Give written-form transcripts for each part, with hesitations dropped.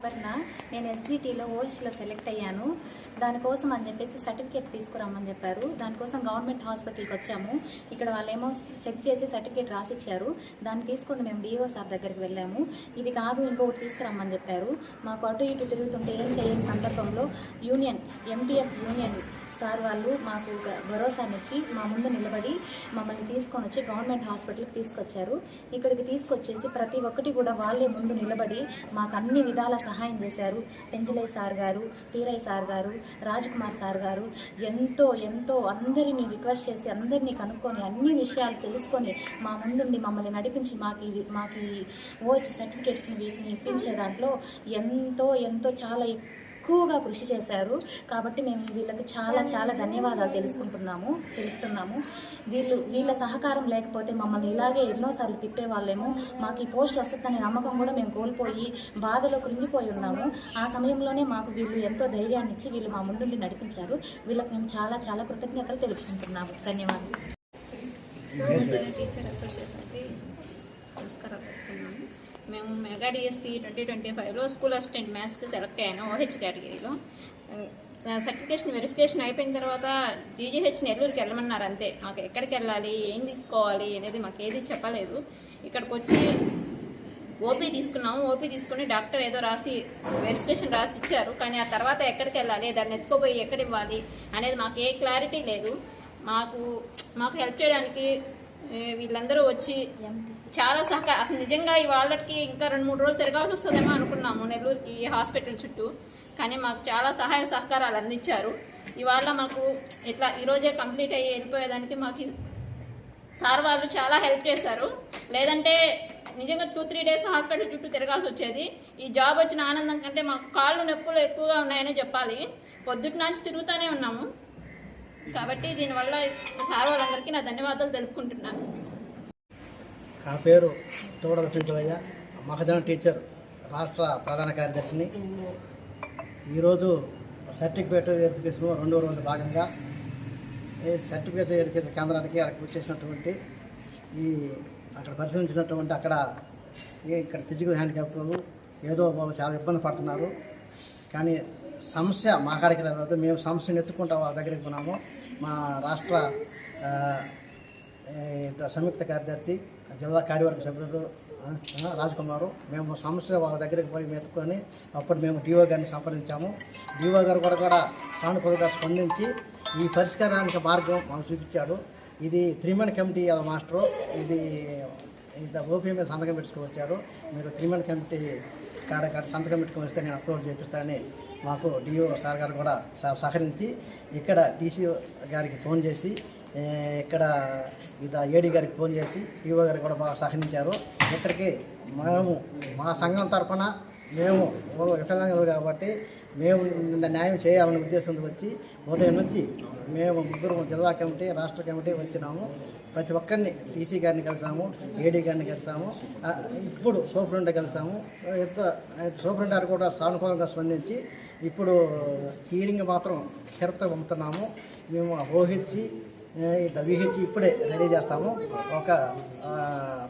నేను ఎస్జిటిలో ఓహెచ్లో సెలెక్ట్ అయ్యాను. దానికోసం అని చెప్పేసి సర్టిఫికేట్ తీసుకురమ్మని చెప్పారు. దానికోసం గవర్నమెంట్ హాస్పిటల్కి వచ్చాము. ఇక్కడ వాళ్ళేమో చెక్ చేసి సర్టిఫికేట్ రాసిచ్చారు. దాన్ని తీసుకుని మేము డిఓ సార్ దగ్గరికి వెళ్ళాము. ఇది కాదు ఇంకొకటి తీసుకురమ్మని చెప్పారు. మాకు అటు ఇటు తిరుగుతుంటే ఏం చేయని సందర్భంలో ఎంటీఎఫ్ యూనియన్ సార్ వాళ్ళు మాకు భరోసానిచ్చి మా ముందు నిలబడి మమ్మల్ని తీసుకొని వచ్చి గవర్నమెంట్ హాస్పిటల్కి తీసుకొచ్చారు. ఇక్కడికి తీసుకొచ్చేసి ప్రతి ఒక్కటి కూడా వాళ్ళే ముందు నిలబడి మాకు అన్ని విధాల సహాయం చేశారు. పెంచలయ్య సార్ గారు, పీరయ్య సార్ గారు, రాజ్కుమార్ సార్ గారు ఎంతో అందరినీ రిక్వెస్ట్ చేసి అందరినీ కనుక్కొని అన్ని విషయాలు తెలుసుకొని మా ముందుండి మమ్మల్ని నడిపించి మాకు ఓహెచ్ సర్టిఫికేట్స్ని వీటిని ఇప్పించే దాంట్లో ఎంతో చాలా ఎక్కువగా కృషి చేశారు. కాబట్టి మేము వీళ్ళకి చాలా ధన్యవాదాలు తెలుపుతున్నాము. వీళ్ళ సహకారం లేకపోతే మమ్మల్ని ఇలాగే ఎన్నోసార్లు తిప్పేవాళ్ళేమో. మాకు ఈ పోస్ట్ వస్తుందనే నమ్మకం కూడా మేము కోల్పోయి బాధలో కృంగిపోయి ఉన్నాము. ఆ సమయంలోనే మాకు వీళ్ళు ఎంతో ధైర్యాన్ని ఇచ్చి వీళ్ళు మా ముందుండి నడిపించారు. వీళ్ళకి మేము చాలా కృతజ్ఞతలు తెలుపుకుంటున్నాము. ధన్యవాదాలు. టీచర్ అసోసియేషన్కి నమస్కారం చెప్తున్నాము. మేము మెగా డిఎస్సి 2025లో స్కూల్ అసిస్టెంట్ మ్యాథ్స్కి సెలెక్ట్ అయ్యాను ఓహెచ్ కేటగిరీలో. సర్టిఫికేషన్ వెరిఫికేషన్ అయిపోయిన తర్వాత జీజీహెచ్ నెల్లూరుకి వెళ్ళమన్నారు. అంతే, మాకు ఎక్కడికి వెళ్ళాలి, ఏం తీసుకోవాలి అనేది మాకు ఏది చెప్పలేదు. ఇక్కడికి వచ్చి ఓపీ తీసుకున్నాము. ఓపీ తీసుకుని డాక్టర్ ఏదో రాసి వెరిఫికేషన్ రాసి ఇచ్చారు. కానీ ఆ తర్వాత ఎక్కడికి వెళ్ళాలి, దాన్ని ఎత్తుకోపోయి ఎక్కడ ఇవ్వాలి అనేది మాకు ఏ క్లారిటీ లేదు. మాకు హెల్ప్ చేయడానికి వీళ్ళందరూ వచ్చి చాలా అసలు నిజంగా వాళ్ళకి ఇంకా 2-3 రోజులు తిరగాల్సి వస్తుందేమో అనుకున్నాము నెల్లూరుకి హాస్పిటల్ చుట్టూ. కానీ మాకు చాలా సహాయ సహకారాలు అందించారు. ఇవాళ మాకు ఇట్లా ఈరోజే కంప్లీట్ అయ్యి వెళ్ళిపోయేదానికి మాకు సార్ వాళ్ళు చాలా హెల్ప్ చేశారు. లేదంటే నిజంగా 2-3 డేస్ హాస్పిటల్ చుట్టూ తిరగాల్సి వచ్చేది. ఈ జాబ్ వచ్చిన ఆనందం కంటే మాకు కాళ్ళు నొప్పులు ఎక్కువగా ఉన్నాయనే చెప్పాలి. పొద్దుటి నుంచి తిరుగుతూనే ఉన్నాము. కాబట్టి దీనివల్ల సార్ వాళ్ళందరికీ నా ధన్యవాదాలు తెలుపుకుంటున్నాను. నా పేరు తోడల పెంచలయ్య, మహజన టీచర్, రాష్ట్ర ప్రధాన కార్యదర్శిని. ఈరోజు సర్టిఫికేట్ వెరిఫికేషన్ 2వ రోజు భాగంగా సర్టిఫికేట్ వెరిఫికేషన్ కేంద్రానికి అక్కడికి వచ్చేసినటువంటి అక్కడ పరిశీలించినటువంటి ఇక్కడ ఫిజికల్ హ్యాండిక్యాప్లు ఏదో చాలా ఇబ్బంది పడుతున్నారు. కానీ సమస్య మా కాడికి రాదు. మేము సమస్యను ఎత్తుకుంటా వాళ్ళ దగ్గరికి పోయినాము. మా రాష్ట్ర సంయుక్త కార్యదర్శి, జిల్లా కార్యవర్గ సభ్యులు రాజ్కుమారు, మేము సమస్య వాళ్ళ దగ్గరికి పోయి ఎత్తుకొని అప్పుడు మేము డిఓ గారిని సంప్రదించాము. డిఓ గారు కూడా సానుకూలంగా స్పందించి ఈ పరిష్కారానికి మార్గం మాకు చూపించాడు. ఇది 3-man కమిటీ మాస్టరు, ఇది ఓపీ మీద సంతకం పెట్టుకువచ్చారు. మీరు 3-man కమిటీ కాడ సంతకం పెట్టుకుని వస్తే నేను అప్లోడ్ చేపిస్తానని మాకు డిఓ సార్ గారు కూడా సహకరించి ఇక్కడ టీసీ గారికి ఫోన్ చేసి ఇక్కడ ఏడీ గారికి ఫోన్ చేసి డిఓ గారికి కూడా బాగా సహకరించారు. ఇక్కడికి మా సంఘం తరఫున మేము వికలాంగులు కాబట్టి మేము న్యాయం చేయాలనే ఉద్దేశంతో వచ్చి ఉదయం నుంచి మేము ముగ్గురు జిల్లా కమిటీ, రాష్ట్ర కమిటీ వచ్చినాము. ప్రతి ఒక్కరిని టీసీ గారిని కలిసాము, ఏడీ గారిని కలిసాము, ఇప్పుడు సూపరింటెండెంట్ కలిసాము. సూపరింటెండెంట్ గారు కూడా సానుకూలంగా స్పందించి ఇప్పుడు హీరింగ్ మాత్రం క్షిరత పంపుతున్నాము. మేము ఓహెచ్చి విహెచ్చి ఇప్పుడే రెడీ చేస్తాము. ఒక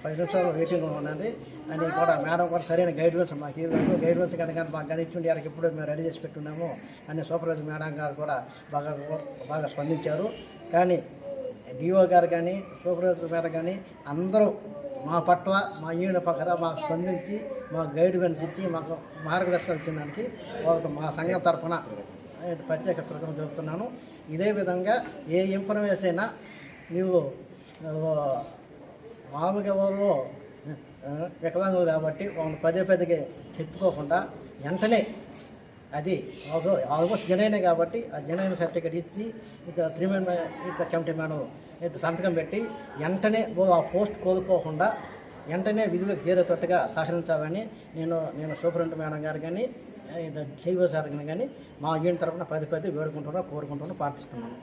10 నిమిషాలు వెయిటింగ్ ఉన్నది అని కూడా మేడం కూడా సరైన గైడ్లైన్స్ మాకు గైడ్లైన్స్ కనుక మాకు గణించుండి వారికి ఇప్పుడు మేము రెడీ చేసి పెట్టున్నాము అని సూపర్వైజర్ మేడం గారు కూడా బాగా స్పందించారు. కానీ డిఓ గారు కానీ సూపర్వైజర్ మేడం కానీ అందరూ మా పట్ల, మా యూనియన్ పక్కన మాకు స్పందించి మాకు గైడ్లైన్స్ ఇచ్చి మాకు మార్గదర్శనం ఇచ్చడానికి వాళ్ళకు మా సంఘం తరఫున ప్రత్యేక కృతజ్ఞతలు చెబుతున్నాను. ఇదే విధంగా ఏ ఇన్ఫర్మేషన్ అయినా నువ్వు మామూలుగా వాళ్ళు వికలాంగులు కాబట్టి వాళ్ళని పదే చెప్పుకోకుండా వెంటనే అది ఆల్మోస్ట్ జనైనే కాబట్టి ఆ జనైన సర్టిఫికేట్ ఇచ్చి 3-man కమిటీ మేడం సంతకం పెట్టి వెంటనే ఆ పోస్ట్ కోల్పోకుండా వెంటనే విధులకు చేరేటట్టుగా సహకరించాలని నేను సూపరింటెండెంట్ మేడం గారు కానీ జైవ సార్ కానీ మా యూనియన్ తరఫున పదే కోరుకుంటున్నాను, ప్రార్థిస్తున్నాను.